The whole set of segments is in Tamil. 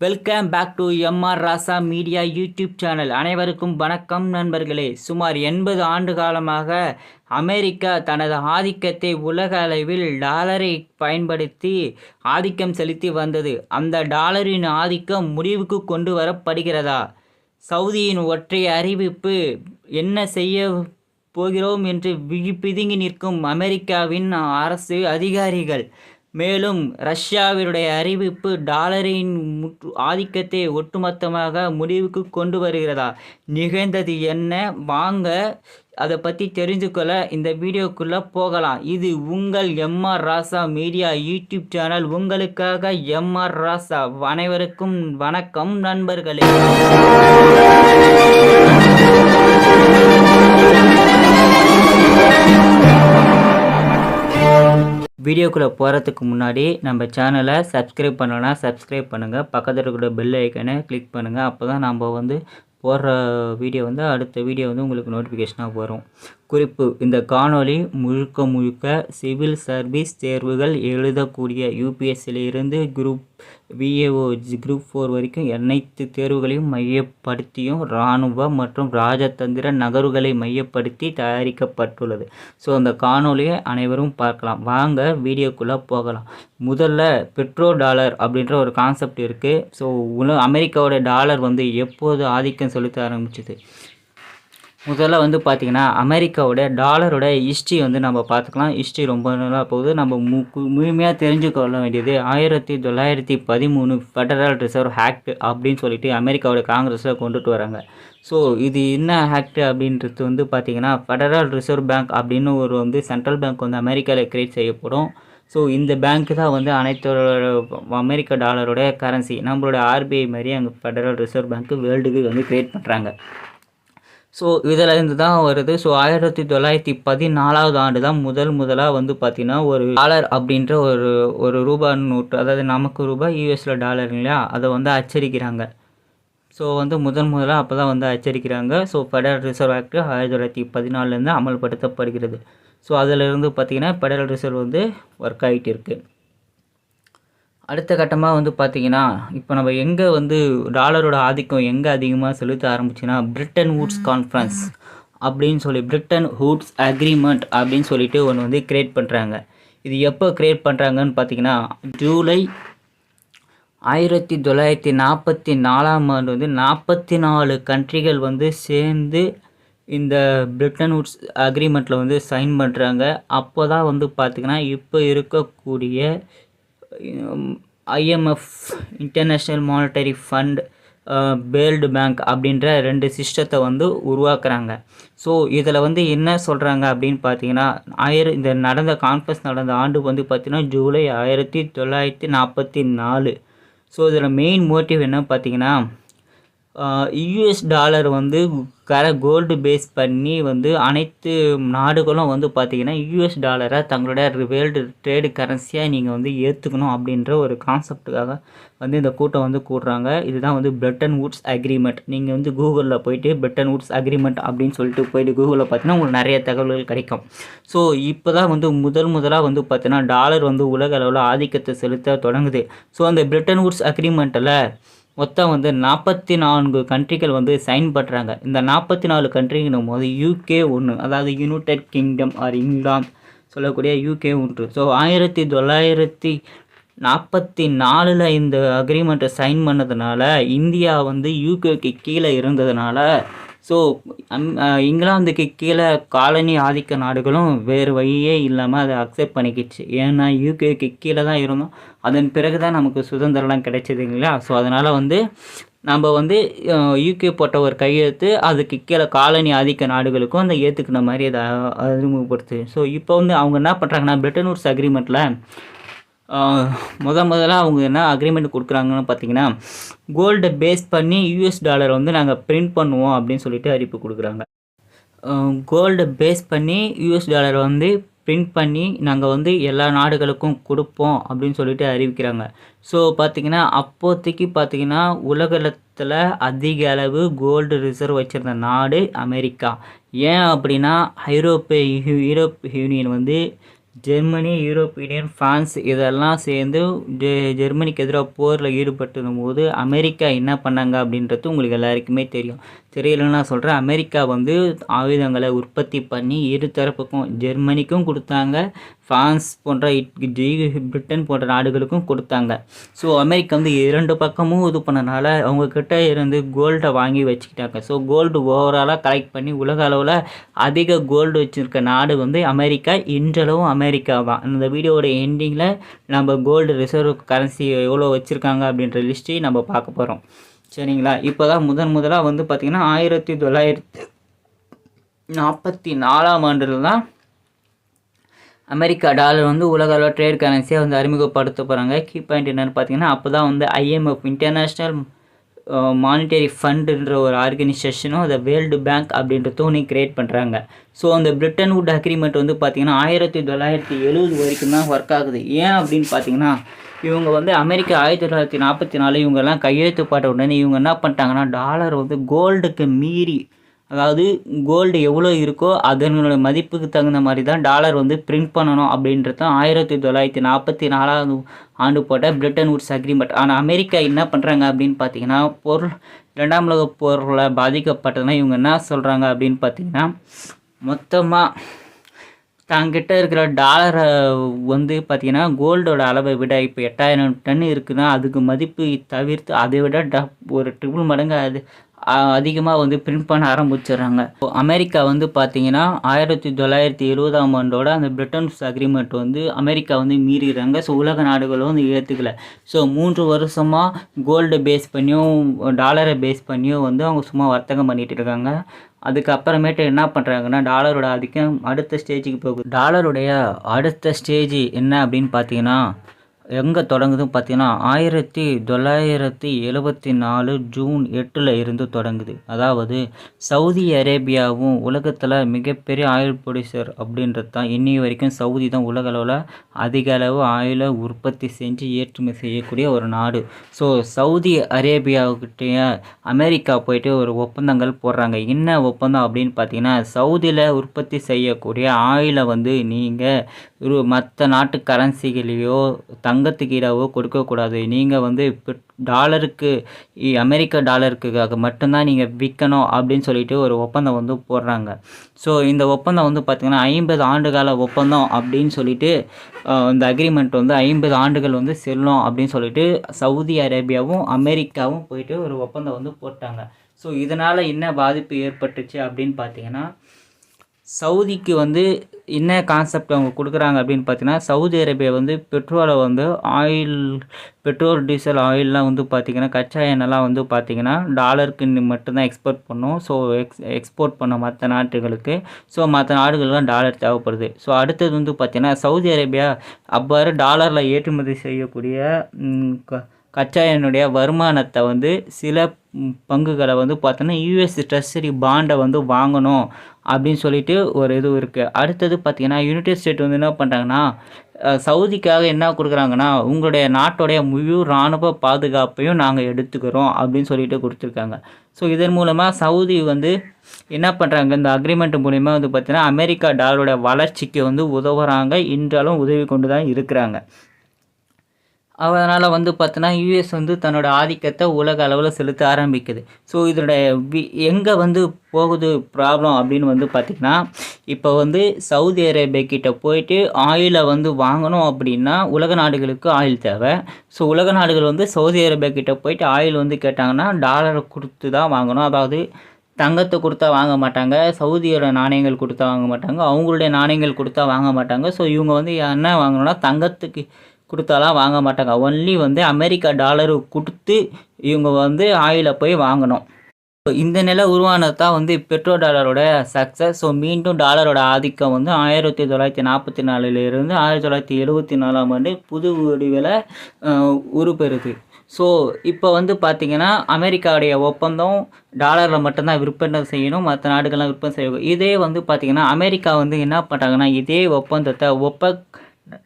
Welcome back to MR Raasa media YouTube channel. அனைவருக்கும் வணக்கம் நண்பர்களே. சுமார் 80 ஆண்டு காலமாக அமெரிக்கா தனது ஆதிக்கத்தை உலக அளவில் டாலரை பயன்படுத்தி ஆதிக்கம் செலுத்தி வந்தது. அந்த டாலரின் ஆதிக்கம் முடிவுக்கு கொண்டு வரப்படுகிறதா? சவுதியின் ஒற்றை அறிவிப்பு என்ன செய்ய போகிறோம் என்று பிதுங்கி நிற்கும் அமெரிக்காவின் அரசு அதிகாரிகள். மேலும் ரஷ்யாவினுடைய அறிவிப்பு டாலரின் ஆதிக்கத்தை ஒட்டுமொத்தமாக முடிவுக்கு கொண்டு வருகிறதா? நிகழ்ந்தது என்ன? வாங்க அதை பற்றி தெரிஞ்சு கொள்ள இந்த வீடியோக்குள்ளே போகலாம். இது உங்கள் MR Raasa media YouTube channel. உங்களுக்காக எம்ஆர் ராசா. அனைவருக்கும் வணக்கம் நண்பர்களே. வீடியோக்குள்ளே போகிறதுக்கு முன்னாடி நம்ம சேனலை சப்ஸ்கிரைப் பண்ணலன்னா சப்ஸ்கிரைப் பண்ணுங்கள். பக்கத்தில் இருக்கிற பெல் ஐக்கனை கிளிக் பண்ணுங்கள். அப்போ தான் நம்ம போடுற வீடியோ அடுத்த வீடியோ உங்களுக்கு நோட்டிஃபிகேஷனாக வரும். குறிப்பு: இந்த காணொளி முழுக்க சிவில் சர்வீஸ் தேர்வுகள் எழுதக்கூடிய யூபிஎஸ்சியிலிருந்து குரூப் விஏஓ குரூப் 4 வரைக்கும் அனைத்து தேர்வுகளையும் மையப்படுத்தியும் இராணுவ மற்றும் ராஜதந்திர நகர்வுகளை மையப்படுத்தி தயாரிக்கப்பட்டுள்ளது. ஸோ அந்த காணொலியை அனைவரும் பார்க்கலாம். வாங்க வீடியோக்குள்ளே போகலாம். முதல்ல பெட்ரோ டாலர் அப்படின்ற ஒரு கான்செப்ட் இருக்குது. ஸோ அமெரிக்காவோட டாலர் எப்போது ஆதிக்கம் செலுத்த ஆரம்பிச்சது? முதல்ல பார்த்திங்கன்னா அமெரிக்காவோட டாலரோட ஹிஸ்ட்ரி நம்ம பார்த்துக்கலாம். ஹிஸ்ட்ரி ரொம்ப நல்லா போகுது. நம்ம முழுமையாக தெரிஞ்சுக்கொள்ள வேண்டியது 1913 ஃபெடரல் ரிசர்வ் ஆக்ட் அப்படின்னு சொல்லிட்டு அமெரிக்காவோட காங்கிரஸில் கொண்டுட்டு வராங்க. ஸோ இது என்ன ஆக்ட் அப்படின்றது பார்த்திங்கன்னா ஃபெடரல் ரிசர்வ் பேங்க் அப்படின்னு ஒரு சென்ட்ரல் பேங்க் அமெரிக்காவில் கிரியேட் செய்யப்படும். ஸோ இந்த பேங்க்கு தான் அனைத்து அமெரிக்க டாலரோட கரன்சி. நம்மளோட ஆர்பிஐ மாதிரி அங்கே ஃபெடரல் ரிசர்வ் பேங்க்கு வேர்ல்டுக்கு கிரியேட் பண்ணுறாங்க. ஸோ இதில் இருந்து தான் வருது. ஸோ 1914 ஆண்டு தான் முதலாக பார்த்திங்கன்னா ஒரு டாலர் அப்படின்ற ஒரு ரூபா நோட்டு, அதாவது நமக்கு ரூபாய் யூஎஸில் டாலர் இல்லையா, அதை அச்சடிக்கிறாங்க. ஸோ முதலாக அப்போ தான் அச்சடிக்கிறாங்க. ஸோ ஃபெடரல் ரிசர்வ் ஆக்ட் 1914 அமல்படுத்தப்படுகிறது. ஸோ அதிலிருந்து பார்த்திங்கன்னா ஃபெடரல் ரிசர்வ் ஒர்க் ஆகிட்டு இருக்குது. அடுத்த கட்டமாக பார்த்திங்கன்னா இப்போ நம்ம எங்கே டாலரோட ஆதிக்கம் எங்கே அதிகமாக செலுத்த ஆரம்பிச்சுன்னா பிரிட்டன் வூட்ஸ் கான்ஃபரன்ஸ் அப்படின்னு சொல்லி பிரிட்டன் வூட்ஸ் அக்ரிமெண்ட் அப்படின்னு சொல்லிட்டு ஒன்று கிரியேட் பண்ணுறாங்க. இது எப்போ கிரியேட் பண்ணுறாங்கன்னு பார்த்திங்கன்னா ஜூலை 1944 ஆண்டு 44 கண்ட்ரிகள் சேர்ந்து இந்த பிரிட்டன் வூட்ஸ் அக்ரிமெண்ட்டில் சைன் பண்ணுறாங்க. அப்போ தான் பார்த்திங்கன்னா இப்போ இருக்கக்கூடிய IMF, international monetary fund, world bank அப்படின்ற 2 சிஸ்டத்தை உருவாக்குறாங்க. ஸோ இதில் என்ன சொல்கிறாங்க அப்படின்னு பார்த்தீங்கன்னா இந்த நடந்த கான்ஃபரன்ஸ் நடந்த ஆண்டு பார்த்திங்கன்னா ஜூலை 1944. ஸோ இதில் மெயின் மோட்டிவ் என்ன பார்த்தீங்கன்னா யூஎஸ் டாலர் கோல்டு பேஸ் பண்ணி அனைத்து நாடுகளும் பார்த்திங்கன்னா யூஎஸ் டாலரை தங்களோட வேர்ல்டு ட்ரேடு கரன்சியாக நீங்கள் ஏற்றுக்கணும் அப்படின்ற ஒரு கான்செப்டுக்காக இந்த கூட்டம் கூடுறாங்க. இதுதான் பிரிட்டன் வூட்ஸ் அக்ரிமெண்ட். நீங்கள் கூகுளில் போயிட்டு பிரிட்டன் வூட்ஸ் அக்ரிமெண்ட் அப்படின்னு சொல்லிட்டு போயிட்டு கூகுளில் பார்த்தீங்கன்னா உங்களுக்கு நிறைய தகவல்கள் கிடைக்கும். ஸோ இப்போ தான் முதலாக பார்த்தீங்கன்னா டாலர் உலக அளவில் ஆதிக்கத்தை செலுத்த தொடங்குது. ஸோ அந்த பிரிட்டன் வூட்ஸ் அக்ரிமெண்ட்டில் மொத்தம் 44 கண்ட்ரிகள் சைன் பண்ணுறாங்க. இந்த 44 கண்ட்ரிங்கும் போது யூகே ஒன்று, அதாவது யுனைடெட் கிங்டம் ஆர் இங்கிலாந்து சொல்லக்கூடிய யூகே ஒன்று. ஸோ 1944 இந்த அக்ரிமெண்ட்டை சைன் பண்ணதுனால இந்தியா யூகேக்கு கீழே இருந்ததுனால ஸோ இங்கிலாந்துக்கு கீழே காலனி ஆதிக்க நாடுகளும் வேறு வழியே இல்லாமல் அதை அக்செப்ட் பண்ணிக்கிச்சு. ஏன்னா யூகேக்கு கீழே தான் இருந்தோம். அதன் பிறகு தான் நமக்கு சுதந்திரம்லாம் கிடைச்சதுங்களா. ஸோ அதனால் நம்ம யூகே போட்ட ஒரு கையெழுத்து அதுக்கு கீழே காலனி ஆதிக்க நாடுகளுக்கும் அந்த ஏற்றுக்கிற மாதிரி அதை அறிமுகப்படுத்து. ஸோ இப்போ அவங்க என்ன பண்ணுறாங்கன்னா பிரிட்டன் வூட்ஸ் அக்ரிமெண்ட்டில் முதல்ல அவங்க என்ன அக்ரிமெண்ட் கொடுக்குறாங்கன்னு பார்த்தீங்கன்னா கோல்டை பேஸ் பண்ணி யூஎஸ் டாலர் நாங்கள் பிரிண்ட் பண்ணுவோம் அப்படின்னு சொல்லிட்டு அறிவிப்பு கொடுக்குறாங்க. கோல்டை பேஸ் பண்ணி யூஎஸ் டாலர் பிரிண்ட் பண்ணி நாங்கள் எல்லா நாடுகளுக்கும் கொடுப்போம் அப்படின்னு சொல்லிட்டு அறிவிக்கிறாங்க. ஸோ பார்த்திங்கன்னா அப்போதைக்கு பார்த்திங்கன்னா உலகத்தில் அதிக அளவு கோல்டு ரிசர்வ் வச்சுருந்த நாடு அமெரிக்கா. ஏன் அப்படின்னா Europe union Germany, European union, France இதெல்லாம் சேர்ந்து ஜெர்மனிக்கு எதிராக போரில் ஈடுபட்டிருந்தபோது அமெரிக்கா என்ன பண்ணாங்க அப்படின்றது உங்களுக்கு எல்லாருக்குமே தெரியும். தெரியலன்னு நான் சொல்கிறேன். அமெரிக்கா வந்து ஆயுதங்களை உற்பத்தி பண்ணி இரு தரப்புக்கும் ஜெர்மனிக்கும் கொடுத்தாங்க, ஃப்ரான்ஸ் போன்ற பிரிட்டன் போன்ற நாடுகளுக்கும் கொடுத்தாங்க. ஸோ அமெரிக்கா வந்து 2 பக்கமும் இது பண்ணனால அவங்கக்கிட்ட இருந்து கோல்டை வாங்கி வச்சுக்கிட்டாங்க. ஸோ கோல்டு ஓவராலாக கலெக்ட் பண்ணி உலக அளவில் அதிக கோல்டு வச்சுருக்க நாடு வந்து அமெரிக்கா. இன்றளவும் அமெரிக்கா தான். இந்த வீடியோட எண்டிங்கில் நம்ம கோல்டு ரிசர்வ் கரன்சி எவ்வளோ வச்சுருக்காங்க அப்படின்ற லிஸ்ட்டையும் நம்ம பார்க்க போகிறோம். சரிங்களா? இப்போ தான் முதலாக வந்து பார்த்திங்கன்னா 1944ஆம் ஆண்டில் தான் அமெரிக்கா டாலர் வந்து உலக அளவில் ட்ரேட் கரன்சியாக வந்து அறிமுகப்படுத்த போகிறாங்க. கீ பாயிண்ட் என்னென்னு பார்த்தீங்கன்னா, அப்போ தான் வந்து IMF இன்டர்நேஷ்னல் மானிட்டரி ஃபண்டுன்ற ஒரு ஆர்கனைசேஷனும் அதை வேர்ல்டு பேங்க் அப்படின்றதும் ஒன்று கிரியேட் பண்ணுறாங்க. ஸோ அந்த பிரிட்டன் வுட் அக்ரிமெண்ட் வந்து பார்த்திங்கன்னா 1970 வரைக்கும் தான் ஒர்க் ஆகுது. ஏன் அப்படின்னு பார்த்தீங்கன்னா, இவங்க வந்து அமெரிக்கா 1944 இவங்கெல்லாம் கையெழுத்து போட்ட உடனே இவங்க என்ன பண்ணிட்டாங்கன்னா, டாலர் வந்து கோல்டுக்கு மீறி, அதாவது கோல்டு எவ்வளோ இருக்கோ அதனுடைய மதிப்புக்கு தகுந்த மாதிரி தான் டாலர் வந்து பிரிண்ட் பண்ணணும் அப்படின்றது தான் 1944ஆம் ஆண்டு போட்ட பிரிட்டன் வுட்ஸ் அக்ரிமெண்ட். ஆனால் அமெரிக்கா என்ன பண்ணுறாங்க அப்படின்னு பார்த்தீங்கன்னா, 2ஆம் உலக போரில் பாதிக்கப்பட்டதுன்னா இவங்க என்ன சொல்கிறாங்க அப்படின்னு பார்த்தீங்கன்னா, மொத்தமாக தாங்கிட்ட இருக்கிற டாலரை வந்து பார்த்திங்கன்னா கோல்டோட அளவை விட இப்போ 8000 டன் இருக்குன்னா அதுக்கு மதிப்பு தவிர்த்து அதை விட ஒரு ட்ரிபிள் மடங்கு அது அதிகமாக வந்து பிரிண்ட் பண்ண ஆரம்பிச்சிடுறாங்க. அமெரிக்கா வந்து பார்த்திங்கன்னா 1970ஆம் ஆண்டோட அந்த பிரிட்டன் அக்ரிமெண்ட் வந்து அமெரிக்கா வந்து மீறிடுறாங்க. ஸோ உலக நாடுகளும் வந்து ஏற்றுக்கல. ஸோ 3 வருஷமாக கோல்டை பேஸ் பண்ணியும் டாலரை பேஸ் பண்ணியும் வந்து அவங்க சும்மா வர்த்தகம் பண்ணிகிட்டு இருக்காங்க. அதுக்கப்புறமேட்டு என்ன பண்ணுறாங்கன்னா, டாலரோட ஆதிக்கம் அடுத்த ஸ்டேஜுக்கு போகுது. டாலருடைய அடுத்த ஸ்டேஜ் என்ன அப்படின்னு பார்த்தீங்கன்னா, எங்கே தொடங்குதுன்னு பார்த்தீங்கன்னா 1974 ஜூன் 8 இருந்து தொடங்குது. அதாவது சவுதி அரேபியாவும் உலகத்தில் மிகப்பெரிய ஆயில் ப்ரொடியூசர் அப்படின்றது தான். இன்னி வரைக்கும் சவுதி தான் உலக அளவில் அதிக அளவு ஆயிலை உற்பத்தி செஞ்சு ஏற்றுமதி செய்யக்கூடிய ஒரு நாடு. ஸோ சவுதி அரேபியாவுக்கிட்டே அமெரிக்கா போயிட்டு ஒரு ஒப்பந்தங்கள் போடுறாங்க. என்ன ஒப்பந்தம் அப்படின்னு பார்த்தீங்கன்னா, சவுதியில் உற்பத்தி செய்யக்கூடிய ஆயிலை வந்து நீங்கள் மற்ற நாட்டு கரன்சிகளையோ தங்கத்துக்கு ஈடாவோ கொடுக்கக்கூடாது. நீங்கள் வந்து டாலருக்கு அமெரிக்க டாலருக்காக மட்டும்தான் நீங்கள் விற்கணும் அப்படின்னு சொல்லிட்டு ஒரு ஒப்பந்தம் வந்து போடுறாங்க. ஸோ இந்த ஒப்பந்தம் வந்து பார்த்திங்கன்னா 50 ஆண்டுகால ஒப்பந்தம் அப்படின்னு சொல்லிட்டு இந்த அக்ரிமெண்ட் வந்து 50 ஆண்டுகள் வந்து செல்லும் அப்படின்னு சொல்லிட்டு சவுதி அரேபியாவும் அமெரிக்காவும் போயிட்டு ஒரு ஒப்பந்தம் வந்து போட்டாங்க. ஸோ இதனால் என்ன பாதிப்பு ஏற்பட்டுச்சு அப்படின்னு பார்த்தீங்கன்னா, சவுதிக்கு வந்து என்ன கான்செப்ட் அவங்க கொடுக்குறாங்க அப்படின்னு பார்த்தீங்கன்னா, சவுதி அரேபியா வந்து பெட்ரோலை வந்து பெட்ரோல் டீசல் ஆயிலெலாம் வந்து பார்த்திங்கன்னா கச்சா எண்ணெய்லாம் வந்து பார்த்திங்கன்னா டாலருக்கு மட்டும்தான் எக்ஸ்போர்ட் பண்ணும். ஸோ எக்ஸ்போர்ட் பண்ண மற்ற நாட்டுகளுக்கு. ஸோ மற்ற நாடுகளுக்கெலாம் டாலர் தேவைப்படுது. ஸோ அடுத்தது வந்து பார்த்திங்கன்னா, சவுதி அரேபியா அவ்வாறு டாலரில் ஏற்றுமதி செய்யக்கூடிய கச்சா எண்ணெயுடைய வருமானத்தை வந்து சில பங்குகளை வந்து பார்த்தோன்னா US ட்ரெஷரி பாண்டை வந்து வாங்கணும் அப்படின்னு சொல்லிட்டு ஒரு இது இருக்குது. அடுத்தது பார்த்திங்கன்னா, யுனைடெட் ஸ்டேட் வந்து என்ன பண்ணுறாங்கன்னா, சவுதிக்காக என்ன கொடுக்குறாங்கன்னா, உங்களுடைய நாட்டுடைய முழு இராணுவ பாதுகாப்பையும் நாங்கள் எடுத்துக்கிறோம் அப்படின்னு சொல்லிட்டு கொடுத்துருக்காங்க. ஸோ இதன் மூலமாக சவுதி வந்து என்ன பண்ணுறாங்க, இந்த அக்ரிமெண்ட் மூலிமா வந்து பார்த்திங்கன்னா அமெரிக்கா டாலரோட வளர்ச்சிக்கு வந்து உதவுறாங்க. இன்றாலும் உதவி கொண்டு தான் இருக்கிறாங்க. அதனால் வந்து பார்த்தோன்னா US வந்து தன்னோட ஆதிக்கத்தை உலக அளவில் செலுத்த ஆரம்பிக்குது. ஸோ இதோட எங்கே வந்து போகுது ப்ராப்ளம் அப்படின்னு வந்து பார்த்திங்கன்னா, இப்போ வந்து சவுதி அரேபியா கிட்ட போயிட்டு ஆயிலை வந்து வாங்கணும் அப்படின்னா உலக நாடுகளுக்கு ஆயில் தேவை. ஸோ உலக நாடுகள் வந்து சவுதி அரேபியா கிட்ட போயிட்டு ஆயில் வந்து கேட்டாங்கன்னா டாலரை கொடுத்து தான் வாங்கணும். அதாவது தங்கத்தை கொடுத்தா வாங்க மாட்டாங்க, சவுதியோட நாணயங்கள் கொடுத்தா வாங்க மாட்டாங்க, அவங்களுடைய நாணயங்கள் கொடுத்தா வாங்க மாட்டாங்க. ஸோ இவங்க வந்து என்ன வாங்கணும்னா தங்கத்துக்கு கொடுத்தாலாம் வாங்க மாட்டாங்க. ஒன்லி வந்து அமெரிக்கா டாலரு கொடுத்து இவங்க வந்து ஆயிலை போய் வாங்கணும். இந்த நிலை உருவானது தான் வந்து பெட்ரோ டாலரோட சக்ஸஸ். ஸோ மீண்டும் டாலரோட ஆதிக்கம் வந்து 1944 1974ஆம் ஆண்டு புது வடிவில் உருப்பெறுது. ஸோ இப்போ வந்து பார்த்திங்கன்னா, அமெரிக்காவுடைய ஒப்பந்தம் டாலரில் மட்டும்தான் விற்பனை செய்யணும், மற்ற நாடுகள்லாம் விற்பனை செய்யணும். இதே வந்து பார்த்திங்கன்னா அமெரிக்கா வந்து என்ன பண்ணுறாங்கன்னா, இதே ஒப்பந்தத்தை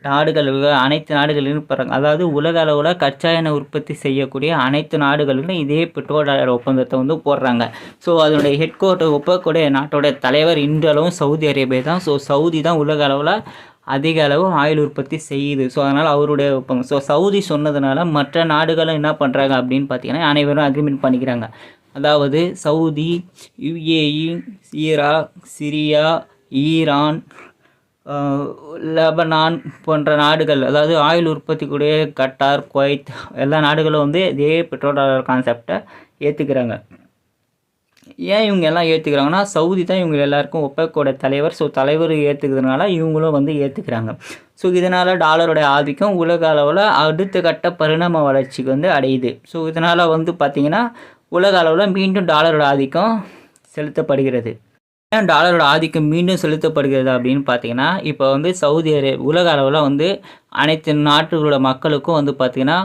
நாடுகள் அனைத்து நாடுகளிலும் போகிறாங்க. அதாவது உலக அளவில் கச்சா எண்ணெய் உற்பத்தி செய்யக்கூடிய அனைத்து நாடுகளிலும் இதே பெட்ரோ டாலர் ஒப்பந்தத்தை வந்து போடுறாங்க. ஸோ அதனுடைய ஹெட் குவார்ட்டர் நாட்டோட தலைவர் இன்றளவும் சவுதி அரேபியா தான். ஸோ சவுதி தான் உலக அளவில் அதிக அளவு ஆயில் உற்பத்தி செய்யுது. ஸோ அதனால் அவருடைய ஒப்பந்தம். ஸோ சவுதி சொன்னதுனால மற்ற நாடுகளும் என்ன பண்ணுறாங்க அப்படின்னு பார்த்தீங்கன்னா அனைவரும் அக்ரிமெண்ட் பண்ணிக்கிறாங்க. அதாவது Saudi, UAE, Syria, Iran, Lebanon போன்ற நாடுகள், அதாவது ஆயில் உற்பத்திக்கூடிய கட்டார், குவைத் எல்லா நாடுகளும் வந்து இதே பெட்ரோல் டாலர் கான்செப்டை ஏற்றுக்கிறாங்க. ஏன் இவங்க எல்லாம் ஏற்றுக்கிறாங்கன்னா சவுதி தான் இவங்க எல்லாருக்கும் ஒப்பேக்கோட தலைவர். ஸோ தலைவர் ஏற்றுக்கிறதுனால இவங்களும் வந்து ஏற்றுக்கிறாங்க. ஸோ இதனால் டாலருடைய ஆதிக்கம் உலக அளவில் அடுத்த கட்ட பரிணாம வளர்ச்சிக்கு வந்து அடையுது. ஸோ இதனால் வந்து பார்த்திங்கன்னா உலக அளவில் மீண்டும் டாலரோட ஆதிக்கம் செலுத்தப்படுகிறது. ஏன் டாலரோட ஆதிக்கம் மீண்டும் செலுத்தப்படுகிறது அப்படின்னு பார்த்தீங்கன்னா, இப்போ வந்து சவுதி உலக அளவில் வந்து அனைத்து நாட்டுகளோட மக்களுக்கும் வந்து பார்த்திங்கன்னா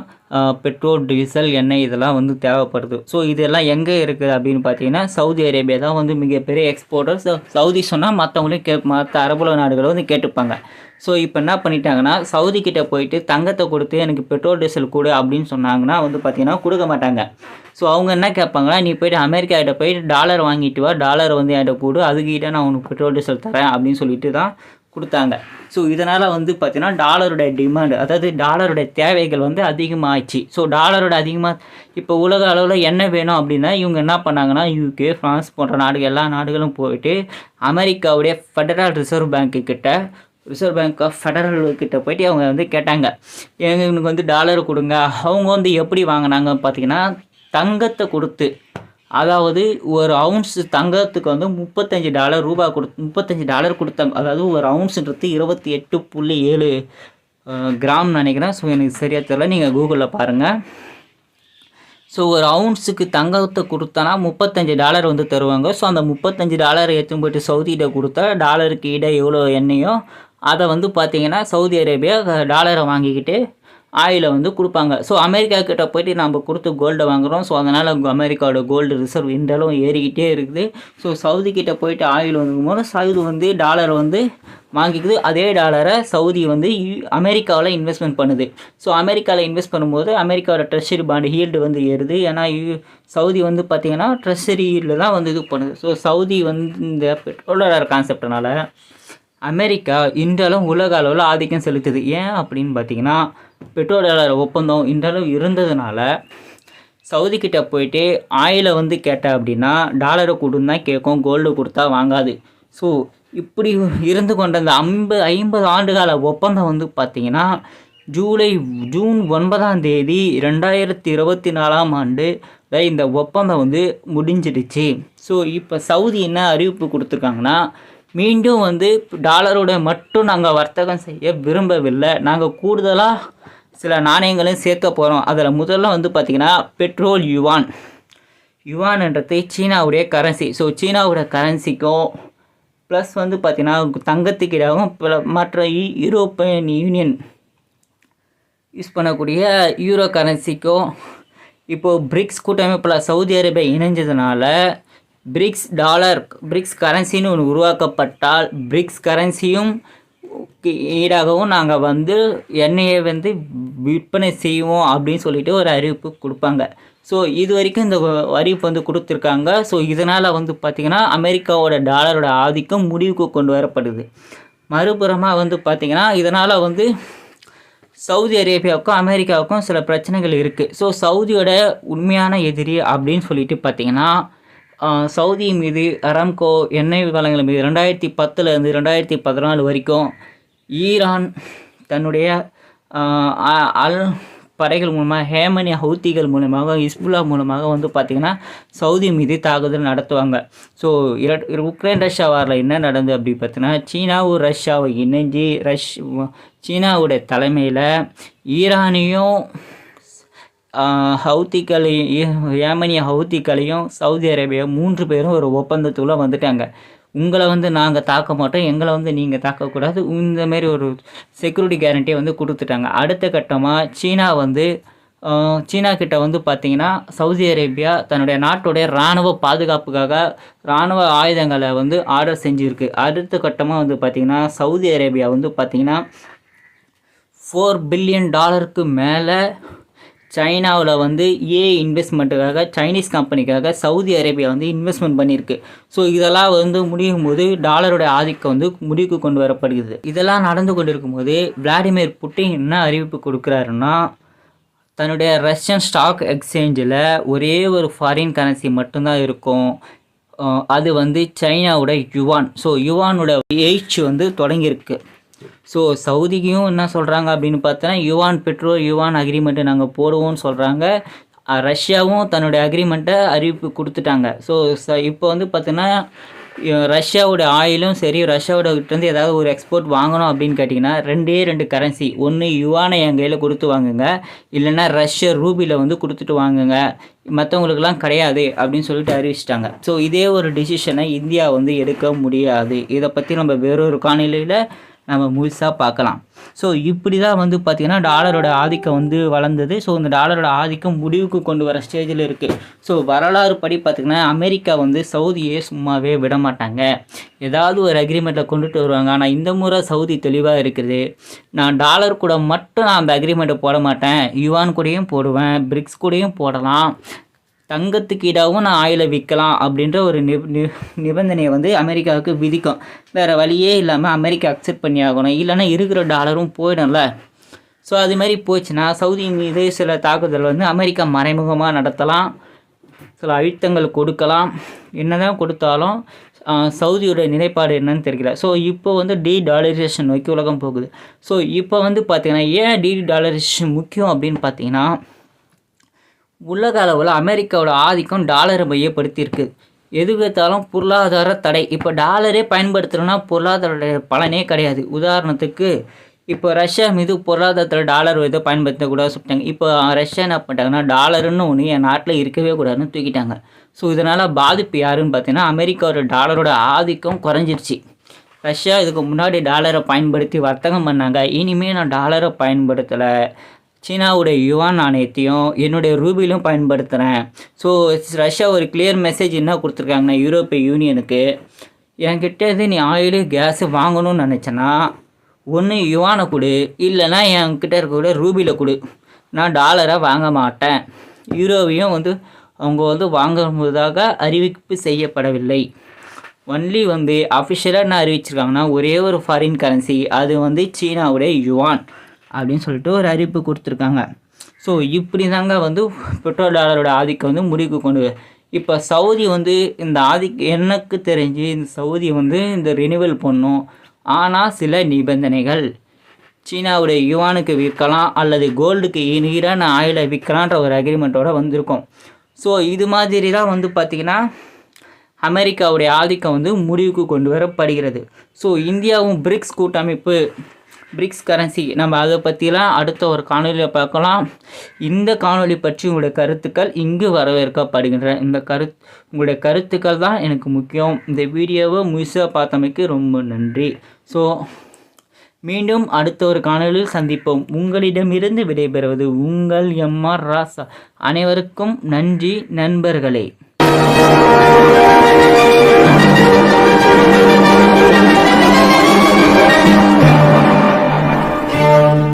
பெட்ரோல், டீசல், எண்ணெய் இதெல்லாம் வந்து தேவைப்படுது. ஸோ இதெல்லாம் எங்கே இருக்குது அப்படின்னு பார்த்தீங்கன்னா சவுதி அரேபியா தான் வந்து மிகப்பெரிய எக்ஸ்போர்ட்டர். சவுதி சொன்னால் மற்றவங்களையும் மற்ற அரபுல நாடுகளை வந்து கேட்டுப்பாங்க. ஸோ இப்போ என்ன பண்ணிட்டாங்கன்னா சவுதி கிட்டே போயிட்டு தங்கத்தை கொடுத்து எனக்கு பெட்ரோல், டீசல் கொடு அப்படின்னு சொன்னாங்கன்னா வந்து பார்த்திங்கன்னா கொடுக்க மாட்டாங்க. ஸோ அவங்க என்ன கேட்பாங்கன்னா, நீ போய்ட்டு அமெரிக்கா கிட்ட போயிட்டு டாலர் வாங்கிட்டு வா, டாலர் வந்து என்கிட்ட கொடு, அதுக்கிட்ட நான் உனக்கு பெட்ரோல், டீசல் தரேன் அப்படின்னு சொல்லிட்டு தான் கொடுத்தாங்க. ஸோ இதனால் வந்து பார்த்திங்கன்னா டாலருடைய டிமாண்டு, அதாவது டாலருடைய தேவைகள் வந்து அதிகமாகிடுச்சு. ஸோ டாலரோட அதிகமாக இப்போ உலக அளவில் என்ன வேணும் அப்படின்னா இவங்க என்ன பண்ணாங்கன்னா யூகே, ஃப்ரான்ஸ் போன்ற நாடுகள் எல்லா நாடுகளும் போயிட்டு அமெரிக்காவுடைய federal reserve bank of federal கிட்ட போயிட்டு அவங்க வந்து கேட்டாங்க, எங்களுக்கு வந்து டாலர் கொடுங்க. அவங்க வந்து எப்படி வாங்கினாங்க பார்த்தீங்கன்னா தங்கத்தை கொடுத்து, அதாவது ஒரு அவுன்ஸ் தங்கத்துக்கு வந்து $35 கொடுத்தாங்க. அதாவது ஒரு அவுன்ஸுன்றது 28.7 கிராம் நினைக்கிறேன். ஸோ எனக்கு சரியாக தெரியல, நீங்கள் கூகுளில் பாருங்கள். ஸோ ஒரு அவுன்ஸுக்கு தங்கத்தை கொடுத்தனா $35 வந்து தருவாங்க. ஸோ அந்த $35 எடுத்துன்னு போய்ட்டு சவுதிகிட்ட கொடுத்தா டாலருக்கு ஈட எவ்வளோ எண்ணெயோ அதை வந்து பார்த்திங்கன்னா சவுதி அரேபியா டாலரை வாங்கிக்கிட்டு ஆயிலை வந்து கொடுப்பாங்க. ஸோ அமெரிக்கா கிட்ட போய்ட்டு நம்ம கொடுத்து கோல்டை வாங்குகிறோம். ஸோ அதனால் அமெரிக்காவோட கோல்டு ரிசர்வ் இன்றளவும் ஏறிக்கிட்டே இருக்குது. ஸோ சவுதி கிட்ட போயிட்டு ஆயில் வாங்கும்போது சவுதி வந்து டாலரை வந்து வாங்கிக்குது. அதே டாலரை சவுதி வந்து அமெரிக்காவில் இன்வெஸ்ட்மெண்ட் பண்ணுது. ஸோ அமெரிக்காவில் இன்வெஸ்ட் பண்ணும்போது அமெரிக்காவோட ட்ரெஷரி பாண்டு ஹீல்டு வந்து ஏறுது. ஏன்னா சவுதி வந்து பார்த்திங்கன்னா ட்ரெஷரியில் தான் வந்து இது பண்ணுது. ஸோ சவுதி வந்து இந்த பெட்ரோல் டாலர் கான்செப்டனால அமெரிக்கா இன்றளவும் உலக அளவில் ஆதிக்கம் செலுத்துது. ஏன் அப்படின்னு பார்த்தீங்கன்னா பெட்ரோல் டாலர் ஒப்பந்தம் இன்றளவு இருந்ததுனால சவுதி கிட்ட போயிட்டு ஆயிலை வந்து கேட்டேன் அப்படின்னா டாலரை கொடுன்னு தான் கேட்கும், கோல்டு கொடுத்தா வாங்காது. ஸோ இப்படி இருந்து கொண்ட அந்த 50 ஆண்டுகால ஒப்பந்தம் வந்து பார்த்திங்கன்னா ஜூன் 9 2024 இந்த ஒப்பந்தம் வந்து முடிஞ்சிடுச்சு. ஸோ இப்போ சவுதி என்ன அறிவிப்பு கொடுத்துருக்காங்கன்னா, மீண்டும் வந்து டாலரோட மட்டும் நாங்கள் வர்த்தகம் செய்ய விரும்பவில்லை, நாங்கள் கூடுதலாக சில நாணயங்களையும் சேர்க்க போகிறோம். அதில் முதல்ல வந்து பார்த்திங்கன்னா பெட்ரோல் யுவான்ன்றது சீனாவுடைய கரன்சி. ஸோ சீனாவோட கரன்சிக்கும் ப்ளஸ் வந்து பார்த்திங்கன்னா தங்கத்துக்கிடாகவும் மற்ற யூரோப்பியன் யூனியன் யூஸ் பண்ணக்கூடிய யூரோ கரன்சிக்கும் இப்போது பிரிக்ஸ் கூட்டமைப்பில் சவுதி அரேபியா இணைஞ்சதுனால பிரிக்ஸ் கரன்சின்னு ஒன்று உருவாக்கப்பட்டால் பிரிக்ஸ் கரன்சியும் ஈடாகவும் நாங்கள் வந்து எண்ணெயை வந்து விற்பனை செய்வோம் அப்படின்னு சொல்லிட்டு ஒரு அறிவிப்பு கொடுப்பாங்க. ஸோ இது வரைக்கும் இந்த அறிவிப்பு வந்து கொடுத்துருக்காங்க. ஸோ இதனால் வந்து பார்த்திங்கன்னா அமெரிக்காவோட டாலரோட ஆதிக்கம் முடிவுக்கு கொண்டு வரப்படுது. மறுபுறமாக வந்து பார்த்திங்கன்னா இதனால் வந்து சவுதி அரேபியாவுக்கும் அமெரிக்காவுக்கும் சில பிரச்சனைகள் இருக்குது. ஸோ சவுதியோட உண்மையான எதிரி அப்படின்னு சொல்லிட்டு பார்த்திங்கன்னா சவுதி மீது அராம்கோ எண்ணெய் வளங்கள் மீது 2010 2014 வரைக்கும் ஈரான் தன்னுடைய படைகள் மூலமாக ஹேமனி ஹவுத்திகள் மூலமாக ஹிஸ்புல்லா மூலமாக வந்து பார்த்திங்கன்னா சவுதி மீது தாக்குதல் நடத்துவாங்க. ஸோ உக்ரைன் ரஷ்யா வாரில் என்ன நடந்தது அப்படி பார்த்தீங்கன்னா சீனாவும் ரஷ்யாவை இணைஞ்சி சீனாவுடைய தலைமையில் ஈரானையும் ஏமனிய ஹவுத்திகளையும் சவுதி அரேபியா 3 பேரும் ஒரு ஒப்பந்தத்துக்குள்ளே வந்துட்டாங்க. உங்களை வந்து நாங்கள் தாக்க மாட்டோம், எங்களை வந்து நீங்கள் தாக்கக்கூடாது, இந்தமாரி ஒரு செக்யூரிட்டி கேரண்டியை வந்து கொடுத்துட்டாங்க. அடுத்த கட்டமாக சீனா கிட்ட வந்து பார்த்திங்கன்னா சவுதி அரேபியா தன்னுடைய நாட்டுடைய இராணுவ பாதுகாப்புக்காக இராணுவ ஆயுதங்களை வந்து ஆர்டர் செஞ்சுருக்கு. அடுத்த கட்டமாக வந்து பார்த்திங்கன்னா சவுதி அரேபியா வந்து பார்த்திங்கன்னா $4 பில்லியன் மேலே சைனாவில் வந்து இன்வெஸ்ட்மெண்ட்டுக்காக சைனீஸ் கம்பெனிக்காக சவுதி அரேபியா வந்து இன்வெஸ்ட்மெண்ட் பண்ணியிருக்கு. ஸோ இதெல்லாம் வந்து முடியும் போது டாலருடைய ஆதிக்கம் வந்து முடிவுக்கு கொண்டு வரப்படுகிறது. இதெல்லாம் நடந்து கொண்டு இருக்கும்போது விளாடிமிர் புட்டின் என்ன அறிவிப்பு கொடுக்குறாருன்னா, தன்னுடைய ரஷ்யன் ஸ்டாக் எக்ஸ்சேஞ்சில் ஒரே ஒரு ஃபாரின் கரன்சி மட்டும்தான் இருக்கும். அது வந்து சைனாவோட யுவான். ஸோ யுவானோட எய்ச் வந்து தொடங்கியிருக்கு. ஸோ சவுதிக்கும் என்ன சொல்கிறாங்க அப்படின்னு பார்த்தோன்னா, யுவான் அக்ரிமெண்ட்டு நாங்கள் போடுவோம்னு சொல்கிறாங்க. ரஷ்யாவும் தன்னுடைய அக்ரிமெண்ட்டை அறிவிப்பு கொடுத்துட்டாங்க. ஸோ இப்போ வந்து பார்த்தீங்கன்னா, ரஷ்யாவோட ஆயிலும் சரி, ரஷ்யாவோட கிட்டேருந்து ஏதாவது ஒரு எக்ஸ்போர்ட் வாங்கணும் அப்படின்னு கேட்டிங்கன்னா, ரெண்டு கரன்சி, ஒன்று யுவானை என் கையில் கொடுத்து வாங்குங்க, இல்லைன்னா ரஷ்ய ரூபியில் வந்து கொடுத்துட்டு வாங்குங்க, மற்றவங்களுக்கெல்லாம் கிடையாது அப்படின்னு சொல்லிட்டு அறிவிச்சிட்டாங்க. ஸோ இதே ஒரு டிசிஷனை இந்தியா வந்து எடுக்க முடியாது. இதை பற்றி நம்ம வேறொரு காணொலியில் நம்ம முழுசாக பார்க்கலாம். ஸோ இப்படி தான் வந்து பார்த்திங்கன்னா டாலரோட ஆதிக்கம் வந்து வளர்ந்தது. ஸோ இந்த டாலரோட ஆதிக்கம் முடிவுக்கு கொண்டு வர ஸ்டேஜில் இருக்குது. ஸோ வரலாறு படி பார்த்திங்கன்னா அமெரிக்கா வந்து சவுதியே சும்மாவே விட மாட்டாங்க. ஏதாவது ஒரு அக்ரிமெண்ட்டில் கொண்டுட்டு வருவாங்க. ஆனால் இந்த முறை சவுதி தெளிவாக இருக்குது. நான் டாலர் கூட மட்டும் நான் அந்த அக்ரிமெண்ட்டை போட மாட்டேன், யுவான் கூடயும் போடுவேன், பிரிக்ஸ் கூடயும் போடலாம், தங்கத்துக்கு ஈடாகவும் நான் ஆயிலை விற்கலாம் அப்படின்ற ஒரு நிபந்தனையை வந்து அமெரிக்காவுக்கு விதிக்கும். வேறு வழியே இல்லாமல் அமெரிக்கா அக்செப்ட் பண்ணி ஆகணும், இல்லைன்னா இருக்கிற டாலரும் போயிடும்ல. ஸோ அது மாதிரி போச்சுன்னா சவுதி மீது சில தாக்குதல் வந்து அமெரிக்கா மறைமுகமாக நடத்தலாம், சில அழுத்தங்கள் கொடுக்கலாம். என்ன தான் கொடுத்தாலும் சவுதியோட நிலைப்பாடு என்னன்னு தெரியல. ஸோ இப்போ வந்து டாலரைசேஷன் நோக்கி உலகம் போகுது. ஸோ இப்போ வந்து பார்த்திங்கன்னா ஏன் டாலரைசேஷன் முக்கியம் அப்படின்னு பார்த்தீங்கன்னா, உலக அளவில் அமெரிக்காவோட ஆதிக்கம் டாலரை மையப்படுத்தியிருக்கு. எது வைத்தாலும் பொருளாதார தடை. இப்போ டாலரே பயன்படுத்துகிறோன்னா பொருளாதார பலனே கிடையாது. உதாரணத்துக்கு இப்போ ரஷ்யா மீது பொருளாதாரத்தில் டாலர் இதை பயன்படுத்தக்கூடாது சொல்லிட்டாங்க. இப்போ ரஷ்யா என்ன பண்ணிட்டாங்கன்னா, டாலருன்னு ஒன்று என் நாட்டில் இருக்கவே கூடாதுன்னு தூக்கிட்டாங்க. ஸோ இதனால் பாதிப்பு யாருன்னு பார்த்தீங்கன்னா, அமெரிக்காவோட டாலரோட ஆதிக்கம் குறைஞ்சிருச்சு. ரஷ்யா இதுக்கு முன்னாடி டாலரை பயன்படுத்தி வர்த்தகம் பண்ணாங்க. இனிமேல் நான் டாலரை பயன்படுத்தலை, சீனாவுடைய யுவான் நாணயத்தையும் என்னுடைய ரூபிலும் பயன்படுத்துகிறேன். ஸோ ரஷ்யா ஒரு கிளியர் மெசேஜ் என்ன கொடுத்துருக்காங்கன்னா யூரோப்பிய யூனியனுக்கு, என்கிட்ட நீ ஆயிலு கேஸு வாங்கணும்னு நினச்சேன்னா ஒன்று யுவானை கொடு, இல்லைன்னா என்கிட்ட இருக்கக்கூடிய ரூபியில் கொடு, நான் டாலரை வாங்க மாட்டேன். யூரோவையும் வந்து அவங்க வந்து வாங்குவதாக அறிவிப்பு செய்யப்படவில்லை. ஒன்லி வந்து அஃபிஷியலாக என்ன அறிவிச்சிருக்காங்கன்னா ஒரே ஒரு ஃபாரின் கரன்சி, அது வந்து சீனாவுடைய யுவான் அப்படின்னு சொல்லிட்டு ஒரு அறிவிப்பு கொடுத்துருக்காங்க. ஸோ இப்படி தாங்க வந்து பெட்ரோ டாலரோட ஆதிக்கம் வந்து முடிவுக்கு கொண்டு. இப்போ சவுதி வந்து இந்த எனக்கு தெரிஞ்சு இந்த சவுதி வந்து இந்த ரினிவல் பண்ணும். ஆனால் சில நிபந்தனைகள், சீனாவுடைய யுவானுக்கு விற்கலாம் அல்லது கோல்டுக்கு ஈரான ஆயிலை விற்கலான்ற ஒரு அக்ரிமெண்ட்டோடு வந்திருக்கும். ஸோ இது மாதிரி தான் வந்து பார்த்திங்கன்னா அமெரிக்காவுடைய ஆதிக்கம் வந்து முடிவுக்கு கொண்டு வரப்படுகிறது. ஸோ இந்தியாவும் பிரிக்ஸ் கூட்டமைப்பு, பிரிக்ஸ் கரன்சி, நம்ம அதை பற்றிலாம் அடுத்த ஒரு காணொலியில் பார்க்கலாம். இந்த காணொலி பற்றி உங்களுடைய கருத்துக்கள் இங்கு வரவேற்கப்படுகின்றன. உங்களுடைய கருத்துக்கள் தான் எனக்கு முக்கியம். இந்த வீடியோவை முழுசாக பார்த்தமைக்கு ரொம்ப நன்றி. ஸோ மீண்டும் அடுத்த ஒரு காணொலியில் சந்திப்போம். உங்களிடமிருந்து விடைபெறுவது உங்கள் MR ராசா. அனைவருக்கும் நன்றி நண்பர்களே.